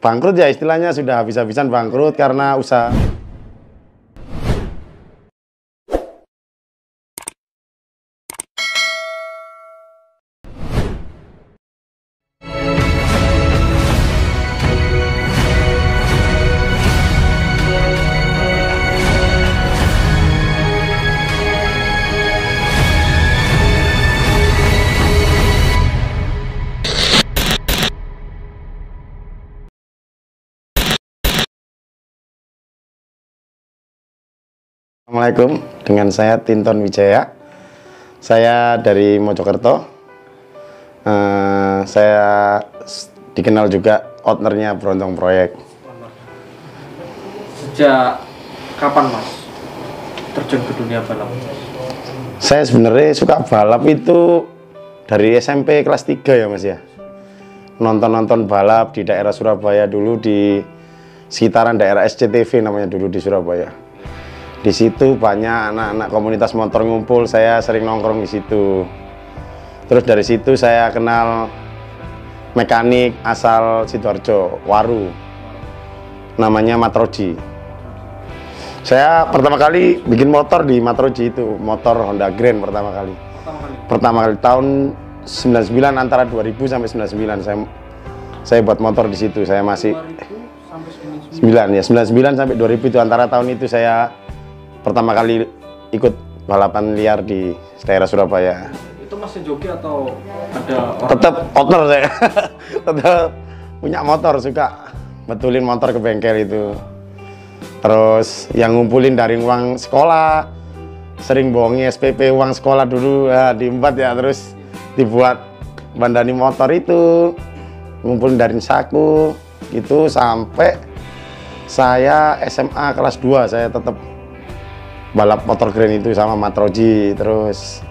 bangkrut ya, istilahnya sudah habis-habisan bangkrut karena usaha. Assalamualaikum, dengan saya Tinton Wijaya. Saya dari Mojokerto. Saya dikenal juga ownernya Brontong Proyek. Sejak kapan Mas terjun ke dunia balap? Saya sebenarnya suka balap itu dari SMP kelas 3 ya Mas ya. Nonton-nonton balap di daerah Surabaya dulu, di sekitaran daerah SCTV namanya dulu di Surabaya. Di situ banyak anak-anak komunitas motor ngumpul, saya sering nongkrong di situ. Terus dari situ saya kenal mekanik asal Sidoarjo, Waru, namanya Matroji. Saya pertama kali bikin motor di Matroji itu, motor Honda Grand pertama kali. Pertama kali tahun 99, antara 2000 sampai 99 saya buat motor di situ. Saya masih 2000 sampai 99 ya, 99 sampai 2000 itu antara tahun itu saya pertama kali ikut balapan liar di daerah Surabaya. Itu masih joki atau ada orang? Tetap owner saya. Tetap punya motor, suka betulin motor ke bengkel itu. Terus yang ngumpulin dari uang sekolah, sering bohongi SPP uang sekolah dulu ya, diembat ya, terus dibuat bandani motor itu, ngumpulin dari saku itu sampai saya SMA kelas 2 saya tetap balap motor grand itu sama Matroji. Terus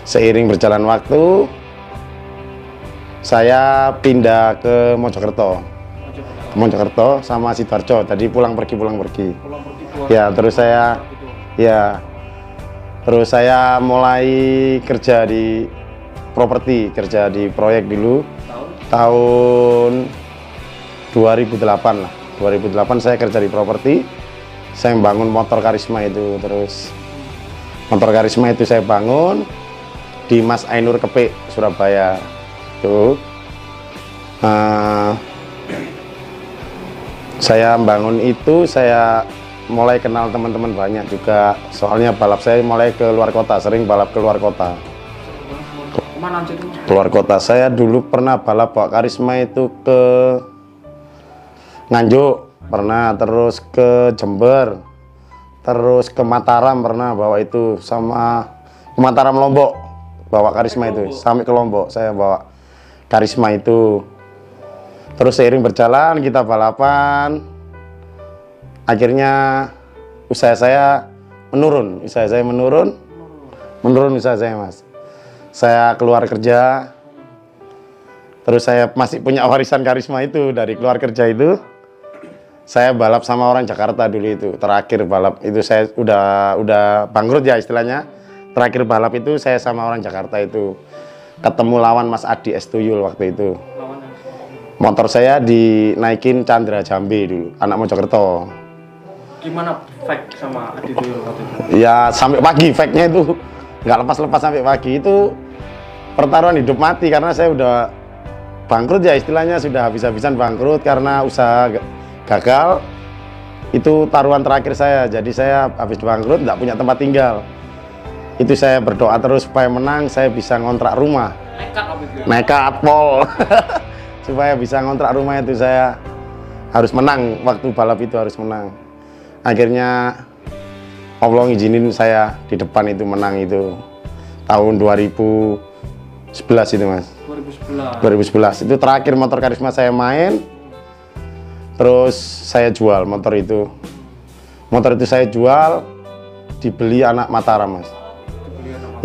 seiring berjalan waktu saya pindah ke Mojokerto sama Sidoarjo, tadi pulang pergi ya. Terus saya mulai kerja di properti, kerja di proyek dulu tahun 2008 lah. 2008 saya kerja di properti. Saya membangun motor Karisma itu. Terus motor Karisma itu saya bangun di Mas Ainur Kepik, Surabaya tuh. Saya bangun itu, saya mulai kenal teman-teman banyak juga, soalnya balap saya mulai ke luar kota, sering balap ke luar kota. Kemana aja itu? Keluar kota, saya dulu pernah balap bawa Karisma itu ke Nganjuk pernah, terus ke Jember, terus ke Mataram pernah bawa itu, sama ke Mataram Lombok bawa Karisma itu, sampai ke Lombok saya bawa Karisma itu. Terus seiring berjalan kita balapan, akhirnya usaha saya menurun usaha saya Mas. Saya keluar kerja, terus saya masih punya warisan Karisma itu dari keluar kerja itu. Saya balap sama orang Jakarta dulu itu. Terakhir balap itu saya udah bangkrut ya istilahnya. Terakhir balap itu saya sama orang Jakarta itu. Ketemu lawan Mas Adi S. Tuyul waktu itu. Motor saya dinaikin Chandra Jambi dulu, anak Mojokerto. Gimana fake sama Adi Tuyul waktu itu? Ya sampai pagi, fake-nya itu nggak lepas-lepas sampai pagi. Itu pertaruhan hidup mati karena saya udah bangkrut ya istilahnya, sudah habis-habisan bangkrut karena usaha gagal. Itu taruhan terakhir saya, jadi saya habis bangkrut nggak punya tempat tinggal. Itu saya berdoa terus supaya menang, saya bisa ngontrak rumah. Nekat pol. Supaya bisa ngontrak rumah itu saya harus menang, waktu balap itu harus menang. Akhirnya Allah ngizinin saya di depan itu menang itu tahun 2011 itu Mas. 2011 itu terakhir motor Karisma saya main. Terus saya jual motor itu. Motor itu saya jual, dibeli anak Mataram Mas.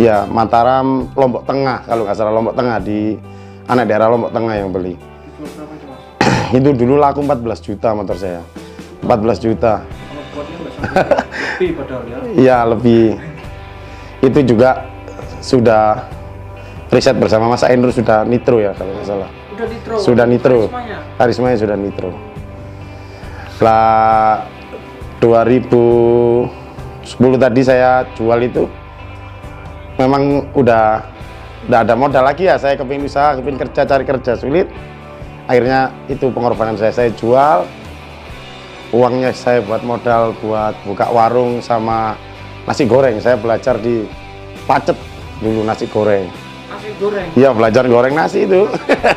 Ya, Mataram Lombok Tengah, kalau nggak salah Lombok Tengah, di anak daerah Lombok Tengah yang beli. Itu dulu laku 14 juta motor saya. 14 juta. Lebih padahal ya. Iya, lebih. Itu juga sudah riset bersama Mas Ainur, sudah nitro ya kalau nggak salah. Sudah nitro. Sudah nitro. Karismanya sudah nitro. Setelah 2010 tadi saya jual itu, memang udah ada modal lagi ya. Saya kepingin usaha, kepingin kerja, cari kerja sulit. Akhirnya itu pengorbanan saya jual. Uangnya saya buat modal buat buka warung sama nasi goreng. Saya belajar di Pacet dulu nasi goreng. Nasi goreng? Iya, belajar goreng nasi itu.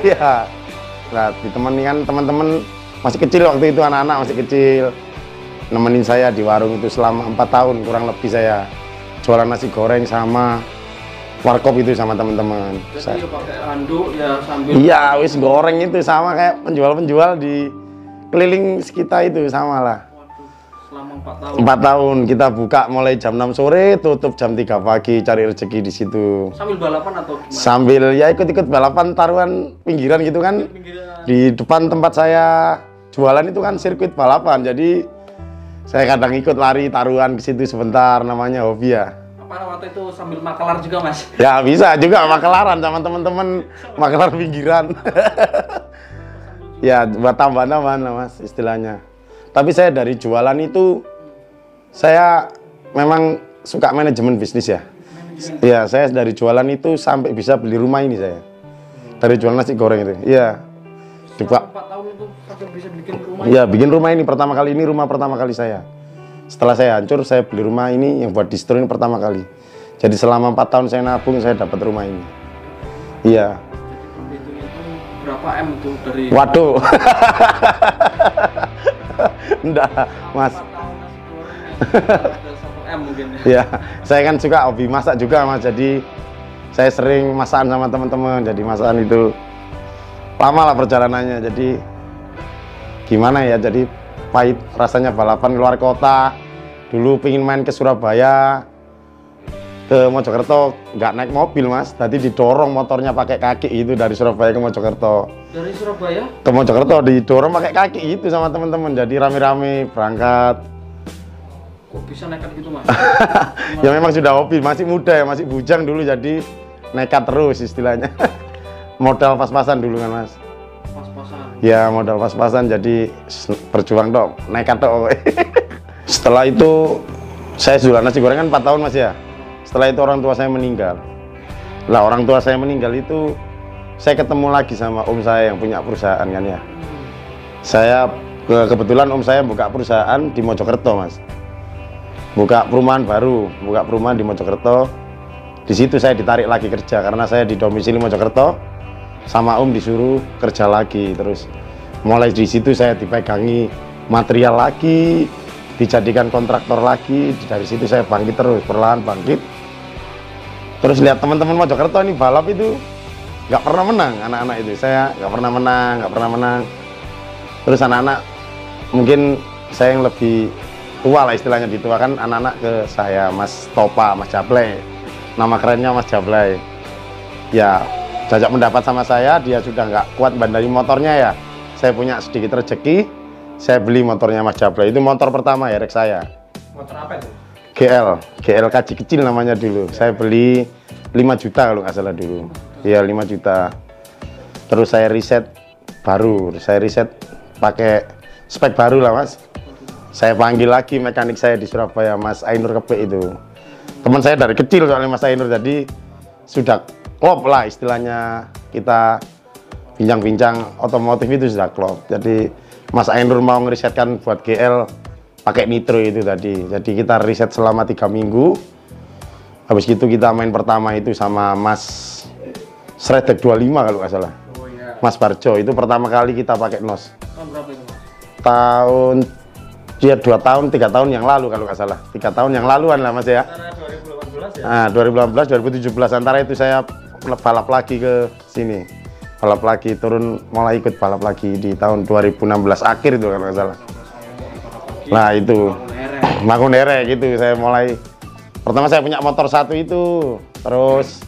Ya. Nah, ditemenin kan teman-teman masih kecil waktu itu, anak-anak masih kecil. Nemenin saya di warung itu selama 4 tahun kurang lebih saya jualan nasi goreng sama warkop itu sama teman-teman. Jadi pakai handuk ya sambil. Iya, wis goreng itu sama kayak penjual-penjual di keliling sekitar itu sama lah. Waduh, selama 4 tahun. 4 tahun kita buka mulai jam 6 sore, tutup jam 3 pagi, cari rezeki di situ. Sambil balapan atau gimana? Sambil ya ikut-ikut balapan taruhan pinggiran gitu kan. Pinggiran. Di depan tempat saya jualan itu kan sirkuit balapan. Jadi saya kadang ikut lari taruhan ke situ sebentar, namanya hobi ya. Apa waktu itu sambil makelar juga, Mas? Ya bisa juga makelaran sama teman-teman, makelar pinggiran. Ya buat tambahan-tambahan lah Mas istilahnya. Tapi saya dari jualan itu saya memang suka manajemen bisnis ya. Iya, saya dari jualan itu sampai bisa beli rumah ini saya. Dari jualan nasi goreng itu. Iya. Selama 4 tahun itu sampai bisa bikin rumah. Iya, bikin rumah ini pertama kali, ini rumah pertama kali saya. Setelah saya hancur, saya beli rumah ini yang buat distro ini pertama kali. Jadi selama 4 tahun saya nabung, saya dapat rumah ini. Iya. Jadi itu berapa M itu dari? Waduh. Enggak, Mas. 4 tahun nasi goreng ya, 1 M mungkin ya. Ya, saya kan suka hobi masak juga Mas. Jadi saya sering masakan sama teman-teman. Jadi masakan itu lama lah perjalanannya. Jadi gimana ya? Jadi pahit rasanya balapan keluar kota. Dulu pingin main ke Surabaya, ke Mojokerto, nggak naik mobil Mas. Tadi didorong motornya pakai kaki itu dari Surabaya ke Mojokerto. Dari Surabaya? Ke Mojokerto didorong pakai kaki itu sama teman-teman. Jadi rame-rame berangkat. Kok bisa nekat gitu Mas? Ya memang sudah hobi, masih muda ya, masih bujang dulu jadi nekat terus istilahnya. Modal pas-pasan dulu kan Mas. Pas-pasan. Ya modal pas-pasan jadi berjuang dong, nekat dong. Setelah itu saya jualan nasi goreng kan 4 tahun Mas ya. Setelah itu orang tua saya meninggal. Lah orang tua saya meninggal itu saya ketemu lagi sama om saya yang punya perusahaan kan ya. Saya kebetulan om saya buka perusahaan di Mojokerto Mas. Buka perumahan baru, buka perumahan di Mojokerto. Di situ saya ditarik lagi kerja karena saya di domisili Mojokerto. Sama om disuruh kerja lagi, terus mulai di situ saya dipegangi material lagi, dijadikan kontraktor lagi. Dari situ saya bangkit terus, perlahan bangkit. Terus lihat teman-teman Mojokerto ini balap itu nggak pernah menang, anak-anak itu saya nggak pernah menang. Terus anak-anak mungkin saya yang lebih tua lah istilahnya, dituakan anak-anak ke saya, Mas Topa, Mas Jablay, nama kerennya Mas Jablay. Ya jajak mendapat sama saya, dia sudah nggak kuat bandari motornya ya. Saya punya sedikit rezeki, saya beli motornya Mas Jablay. Itu motor pertama ya, rek saya. Motor apa itu? GL kaji kecil namanya dulu. Saya beli 5 juta kalau nggak salah dulu. Iya 5 juta. Terus saya riset baru, saya riset pakai spek baru lah Mas. Saya panggil lagi mekanik saya di Surabaya, Mas Ainur Kepek itu. Teman saya dari kecil soalnya Mas Ainur, jadi sudah klop lah istilahnya, kita bincang-bincang otomotif itu sudah klop. Jadi Mas Ainur mau ngerisetkan buat GL pakai nitro itu tadi. Jadi kita riset selama 3 minggu. Habis itu kita main pertama itu sama Mas Sredek 25 kalau nggak salah. Oh iya. Mas Barjo itu pertama kali kita pakai NOS. Tahun berapa itu Mas? Tahun dia 2 tahun 3 tahun yang lalu kalau nggak salah. 3 tahun yang laluan lah Mas ya. Antara 2018 ya? Nah 2018 2017 antara itu saya balap lagi ke sini. Balap lagi, turun mulai ikut balap lagi di tahun 2016 akhir itu kalau nggak salah. Nah itu Mangkunere gitu saya mulai. Pertama saya punya motor satu itu, terus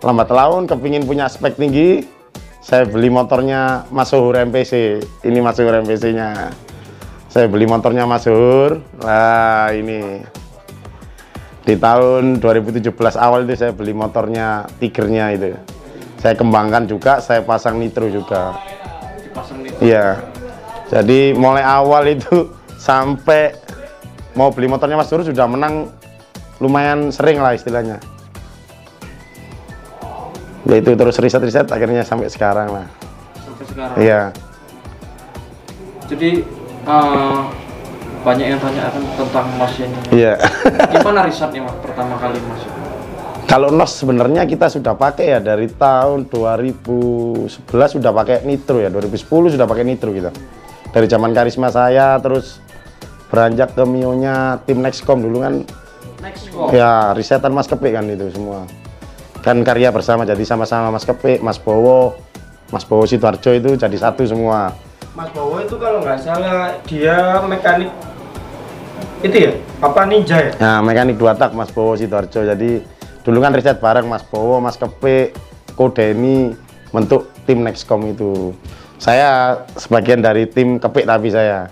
lambat laun kepingin punya spek tinggi, saya beli motornya Mas Suhur MPC. Ini Mas Suhur MPC nya. Saya beli motornya Mas Suhur. Nah ini di tahun 2017 awal itu saya beli motornya Tigernya itu. saya kembangkan juga, saya pasang nitro juga. Dipasang nitro. Iya. Jadi mulai awal itu sampai mau beli motornya Mas Duru sudah menang lumayan sering lah istilahnya. Ya itu terus riset-riset akhirnya sampai sekarang lah. Sampai sekarang. Iya. Jadi banyak yang tanya tentang Mas ini. Iya. Gimana risetnya Mas pertama kali Mas? Kalau NOS sebenarnya kita sudah pakai ya dari tahun 2011 sudah pakai nitro ya, 2010 sudah pakai nitro kita. Dari zaman karisma saya terus beranjak ke Mio-nya tim Nexcom dulu kan. Nexcom. Ya, risetan Mas Kepik kan itu semua. Kan karya bersama, jadi sama-sama Mas Kepik, Mas Bowo Sidoarjo itu jadi satu semua. Mas Bowo itu kalau nggak salah dia mekanik itu ya, apa ninja ya? Nah, mekanik 2 tak Mas Bowo Sidoarjo. Jadi dulu kan riset bareng Mas Bowo, Mas Kepik, Kodeni bentuk tim Nexcom itu. Saya sebagian dari tim Kepik tapi saya.